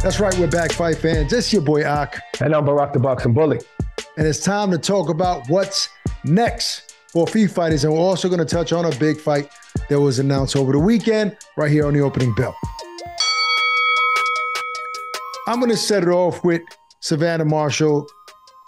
That's right, we're back, fight fans. It's your boy Ak. And I'm Barack the Boxing Bully. And it's time to talk about what's next for a few fighters. And we're also going to touch on a big fight that was announced over the weekend right here on the opening bell. I'm going to set it off with Savannah Marshall.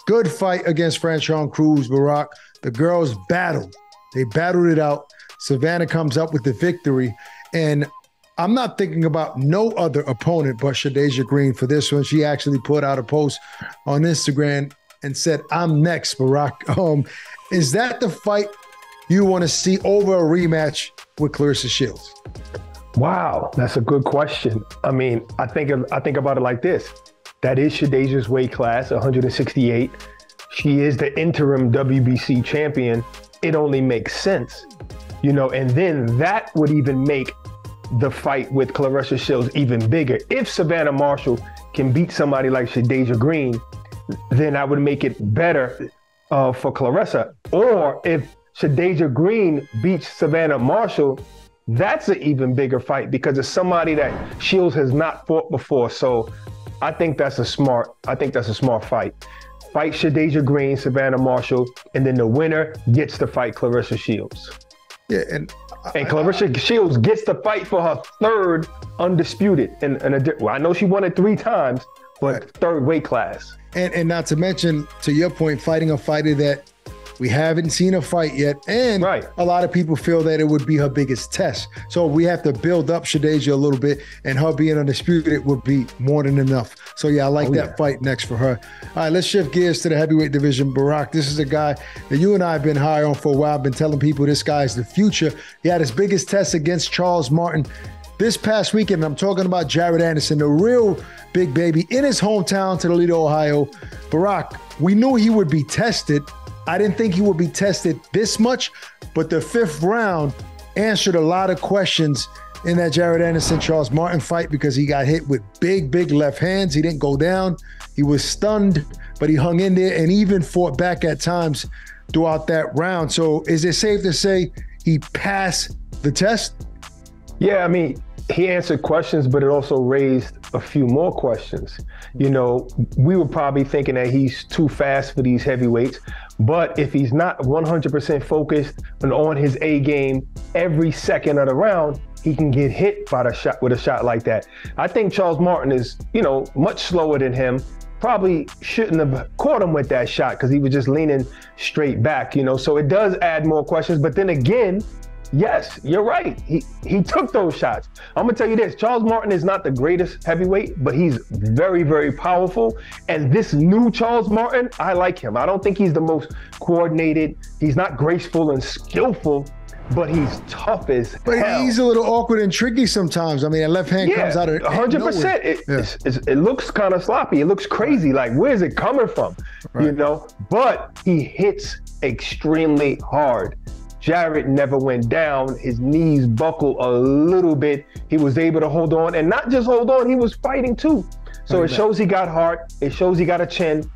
Good fight against Franchon Cruz, Barack. The girls battled. They battled it out. Savannah comes up with the victory. And I'm not thinking about no other opponent but Shadasia Green for this one. She actually put out a post on Instagram and said, "I'm next, Barack." Is that the fight you want to see over a rematch with Claressa Shields? Wow, that's a good question. I mean, I think about it like this. That is Shadasia's weight class, 168. She is the interim WBC champion. It only makes sense, and then that would even make the fight with Claressa Shields even bigger. If Savannah Marshall can beat somebody like Shadasia Green, then I would make it better for Claressa. Or if Shadasia Green beats Savannah Marshall, that's an even bigger fight because it's somebody that Shields has not fought before. So I think that's a smart fight. Fight Shadasia Green, Savannah Marshall, and then the winner gets to fight Claressa Shields. Yeah, and Claressa Shields gets to fight for her third undisputed. Well, I know she won it 3 times, but right. Third weight class. And not to mention, to your point, fighting a fighter that we haven't seen a fight yet. And right. A lot of people feel that it would be her biggest test. So we have to build up Shadasia a little bit, and her being undisputed would be more than enough. So yeah, I like that fight next for her. All right, let's shift gears to the heavyweight division. Barack, this is a guy that you and I have been high on for a while. I've been telling people this guy is the future. He had his biggest test against Charles Martin this past weekend. I'm talking about Jared Anderson, the real big baby in his hometown, Toledo, Ohio. Barack, we knew he would be tested. I didn't think he would be tested this much, but the 5th round answered a lot of questions in that Jared Anderson-Charles Martin fight because he got hit with big left hands. He didn't go down. He was stunned, but he hung in there and even fought back at times throughout that round. So is it safe to say he passed the test? Yeah, I mean, he answered questions, but it also raised a few more questions. We were probably thinking that he's too fast for these heavyweights, but if he's not 100% focused and on his A game every second of the round, he can get hit by with a shot like that. I think Charles Martin is, much slower than him. Probably shouldn't have caught him with that shot because he was just leaning straight back, So it does add more questions. But then again, yes, you're right. He took those shots. I'm gonna tell you this, Charles Martin is not the greatest heavyweight, but he's very, very powerful. And this new Charles Martin, I like him. I don't think he's the most coordinated. He's not graceful and skillful, but he's tough as hell. But he's a little awkward and tricky sometimes. I mean, that left hand comes out of 100%. It looks kind of sloppy. It looks crazy. Like, where's it coming from? Right. But he hits extremely hard. Jared never went down. His knees buckled a little bit. He was able to hold on, and not just hold on, he was fighting too. So it shows he got heart. It shows he got a chin.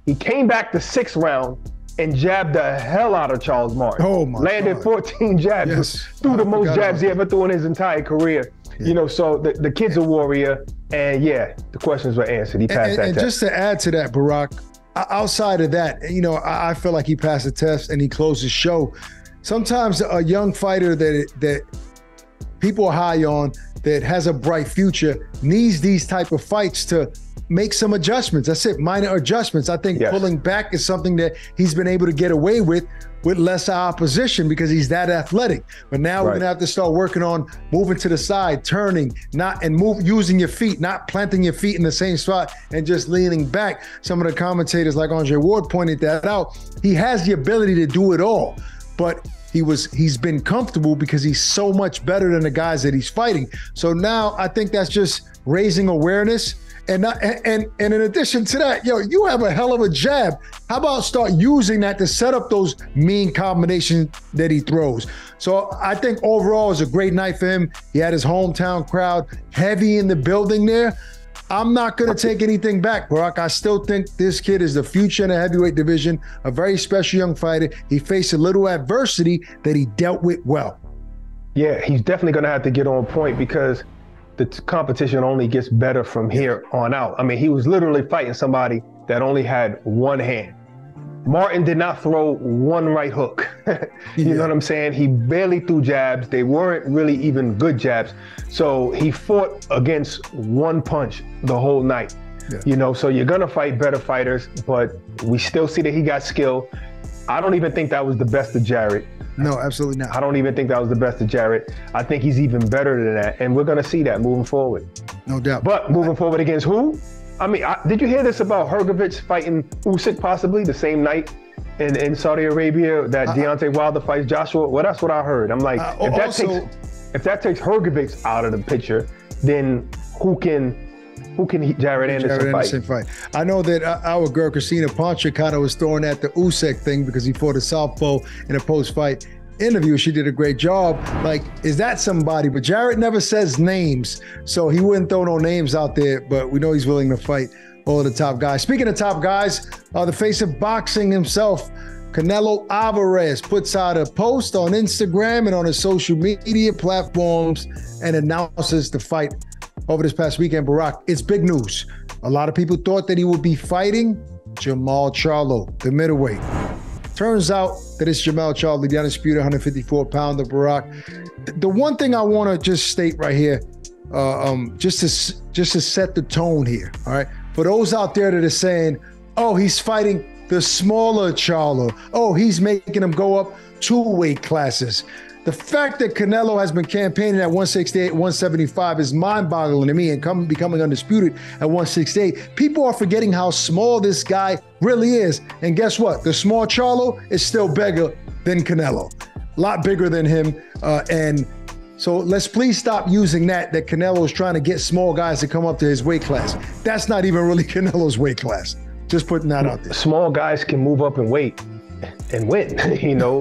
He came back the 6th round and jabbed the hell out of Charles Martin. Oh my Landed God. 14 jabs. Yes. Threw the most jabs he ever threw in his entire career. Yeah. So the kid's a warrior, and yeah, the questions were answered. He passed that test. And just to add to that, Barack, outside of that, I feel like he passed the test and he closed his show. Sometimes a young fighter that people are high on, that has a bright future, needs these type of fights to make some adjustments. That's it, minor adjustments. I think pulling back is something that he's been able to get away with less opposition because he's that athletic. But now we're gonna have to start working on moving to the side, turning, using your feet, not planting your feet in the same spot and just leaning back. Some of the commentators like Andre Ward pointed that out. He has the ability to do it all. But he's been comfortable because he's so much better than the guys that he's fighting. So now I think that's just raising awareness. And in addition to that, you have a hell of a jab. How about start using that to set up those mean combinations that he throws? So I think overall it's a great night for him. He had his hometown crowd heavy in the building there. I'm not going to take anything back, Barack. I still think this kid is the future in the heavyweight division, a very special young fighter. He faced a little adversity that he dealt with well. Yeah, he's definitely going to have to get on point because the competition only gets better from here on out. I mean, he was literally fighting somebody that only had one hand. Martin did not throw one right hook. You know what I'm saying? He barely threw jabs. They weren't really even good jabs. So he fought against one punch the whole night. Yeah. You know, so you're gonna fight better fighters, but we still see that he got skill. I don't even think that was the best of Jarrett. No, absolutely not. I don't even think that was the best of Jarrett. I think he's even better than that, and we're gonna see that moving forward. No doubt. But moving forward against who? I mean, did you hear this about Hrgovic fighting Usyk possibly the same night in Saudi Arabia that Deontay Wilder fights Joshua? Well, that's what I heard. I'm like, if that takes Hrgovic out of the picture, then who can Jared Anderson fight? I know that our girl Christina Poncha kind of was throwing at the Usyk thing because he fought a southpaw in a post-fight interview. She did a great job. Like, is that somebody? But Jared never says names, so he wouldn't throw no names out there, but we know he's willing to fight all of the top guys. Speaking of top guys, the face of boxing himself, Canelo Alvarez, puts out a post on Instagram and on his social media platforms and announces the fight over this past weekend. Barack, it's big news. A lot of people thought that he would be fighting Charlo, the middleweight. Turns out that it's Charlo, the undisputed 154-pounder, Barack. The one thing I want to just state right here, just to set the tone here, all right? For those out there that are saying, oh, he's fighting the smaller Charlo. Oh, he's making him go up 2 weight classes. The fact that Canelo has been campaigning at 168, 175 is mind-boggling to me, and becoming undisputed at 168. People are forgetting how small this guy really is. And guess what? The small Charlo is still bigger than Canelo. A lot bigger than him. And so let's please stop using that Canelo is trying to get small guys to come up to his weight class. That's not even really Canelo's weight class. Just putting that out there. Small guys can move up in weight and win. You know,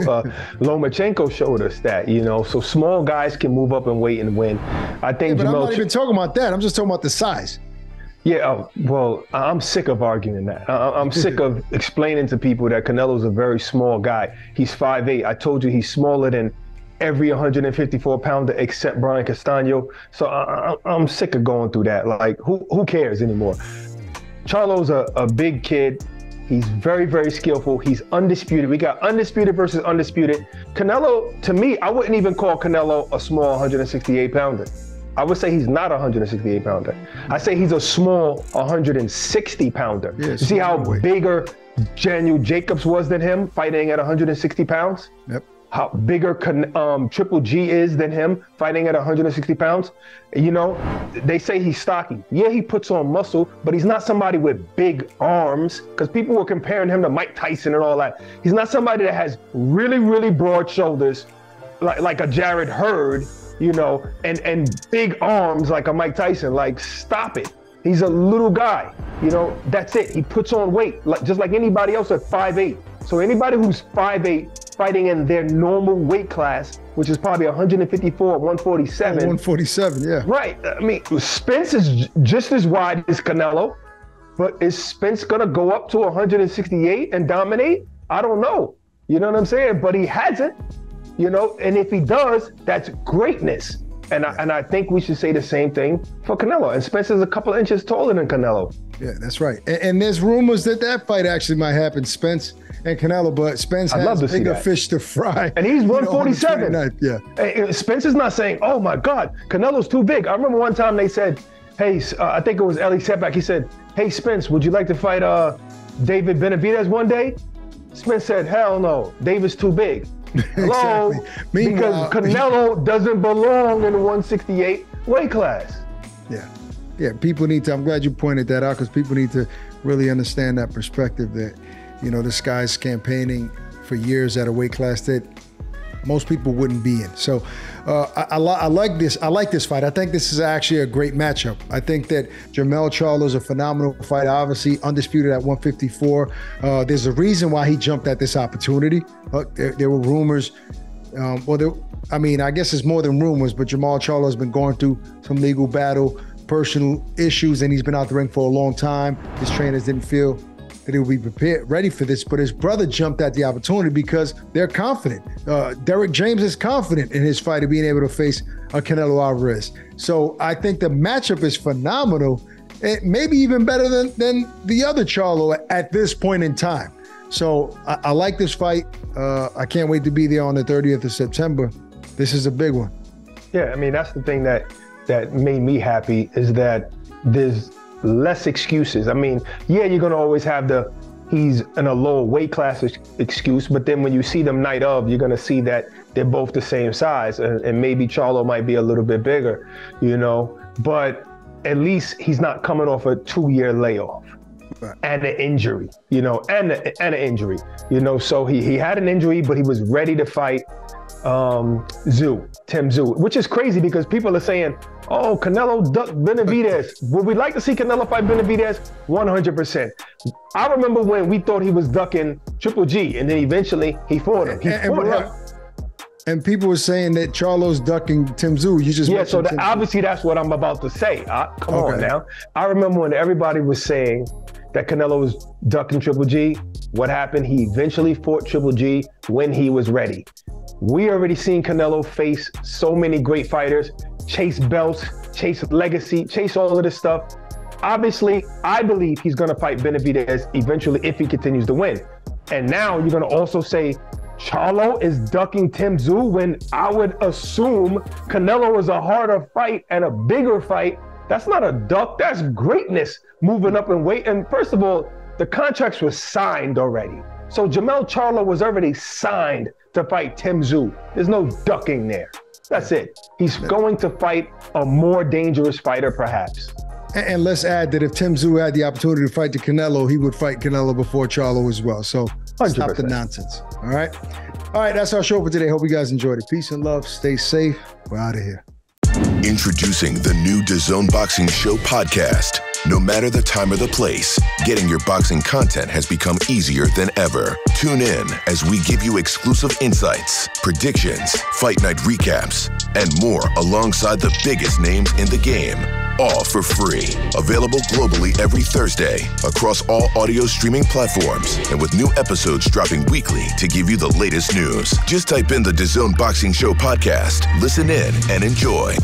Lomachenko showed us that, you know, so small guys can move up in weight and win. I think but I'm not even talking about that. I'm just talking about the size. Yeah, well, I'm sick of arguing that. I'm sick of explaining to people that Canelo's a very small guy. He's 5'8". I told you he's smaller than every 154-pounder except Brian Castano. So I'm sick of going through that. Like, who cares anymore? Charlo's a big kid. He's very, very skillful. He's undisputed. We got undisputed versus undisputed. Canelo, to me, I wouldn't even call Canelo a small 168-pounder. I would say he's not a 168-pounder. I say he's a small 160-pounder. Yeah, you see how bigger Daniel Jacobs was than him, fighting at 160 pounds? Yep. How bigger Triple G is than him, fighting at 160 pounds. You know, they say he's stocky. Yeah, he puts on muscle, but he's not somebody with big arms, because people were comparing him to Mike Tyson and all that. He's not somebody that has really, really broad shoulders, like a Jared Hurd, you know, and big arms like a Mike Tyson. Like, stop it. He's a little guy, you know, that's it. He puts on weight, just like anybody else at 5'8". So anybody who's 5'8", fighting in their normal weight class, which is probably 154, 147. 147, yeah. Right. I mean, Spence is just as wide as Canelo, but is Spence gonna go up to 168 and dominate? I don't know. You know what I'm saying? But he hasn't, you know, and if he does, that's greatness. And I think we should say the same thing for Canelo. And Spence is a couple of inches taller than Canelo. Yeah, that's right. And there's rumors that fight actually might happen, Spence and Canelo, but Spence has bigger fish to fry. And he's 147. Yeah. And Spence is not saying, oh my God, Canelo's too big. I remember one time they said, hey, I think it was Ellie Setback. He said, hey, Spence, would you like to fight David Benavidez one day? Spence said, hell no, David's too big. Hello? Exactly. Because Canelo doesn't belong in the 168 weight class. Yeah, people need to, I'm glad you pointed that out, because people need to really understand that perspective that, you know, this guy's campaigning for years at a weight class that most people wouldn't be in. So I like this. I like this fight. I think this is actually a great matchup. I think that Jermell Charlo is a phenomenal fight, obviously undisputed at 154. There's a reason why he jumped at this opportunity. There were rumors. I guess it's more than rumors, but Jermell Charlo has been going through some legal battle, personal issues, and he's been out the ring for a long time. His trainers didn't feel that he would be ready for this, but his brother jumped at the opportunity because they're confident. Derek James is confident in his fight of being able to face Canelo Alvarez. So I think the matchup is phenomenal, maybe even better than the other Charlo at this point in time. So I like this fight. I can't wait to be there on the 30th of September. This is a big one. Yeah, I mean, that's the thing that made me happy is that there's less excuses. I mean, yeah, you're going to always have he's in a lower weight class excuse, but then when you see them night of, you're going to see that they're both the same size, and maybe Charlo might be a little bit bigger, but at least he's not coming off a 2-year layoff. Right. And an injury, and an injury, so he had an injury, but he was ready to fight Tim Tszyu, which is crazy because people are saying, oh, Canelo ducked Benavidez. Would we like to see Canelo fight Benavidez? 100%. I remember when we thought he was ducking Triple G, and then eventually he fought him. And people were saying that Charlo's ducking Tim Tszyu. So obviously that's what I'm about to say. Come on now. I remember when everybody was saying that Canelo was ducking Triple G. What happened? He eventually fought Triple G when he was ready. We already seen Canelo face so many great fighters, chase belts, chase legacy, chase all of this stuff. Obviously, I believe he's going to fight Benavidez eventually if he continues to win. And now you're going to also say Charlo is ducking Tim Tszyu when I would assume Canelo is a harder fight and a bigger fight. That's not a duck, that's greatness moving up in weight. And first of all, the contracts were signed already. So Jermell Charlo was already signed to fight Tim Tszyu. There's no ducking there. That's it. He's going to fight a more dangerous fighter, perhaps. And let's add that if Tim Tszyu had the opportunity to fight the Canelo, he would fight Canelo before Charlo as well. So 100%. Stop the nonsense. All right. All right. That's our show for today. Hope you guys enjoyed it. Peace and love. Stay safe. We're out of here. Introducing the new DAZN Boxing Show podcast. No matter the time or the place, getting your boxing content has become easier than ever. Tune in as we give you exclusive insights, predictions, fight night recaps, and more alongside the biggest names in the game. All for free. Available globally every Thursday across all audio streaming platforms and with new episodes dropping weekly to give you the latest news. Just type in the DAZN Boxing Show podcast, listen in, and enjoy.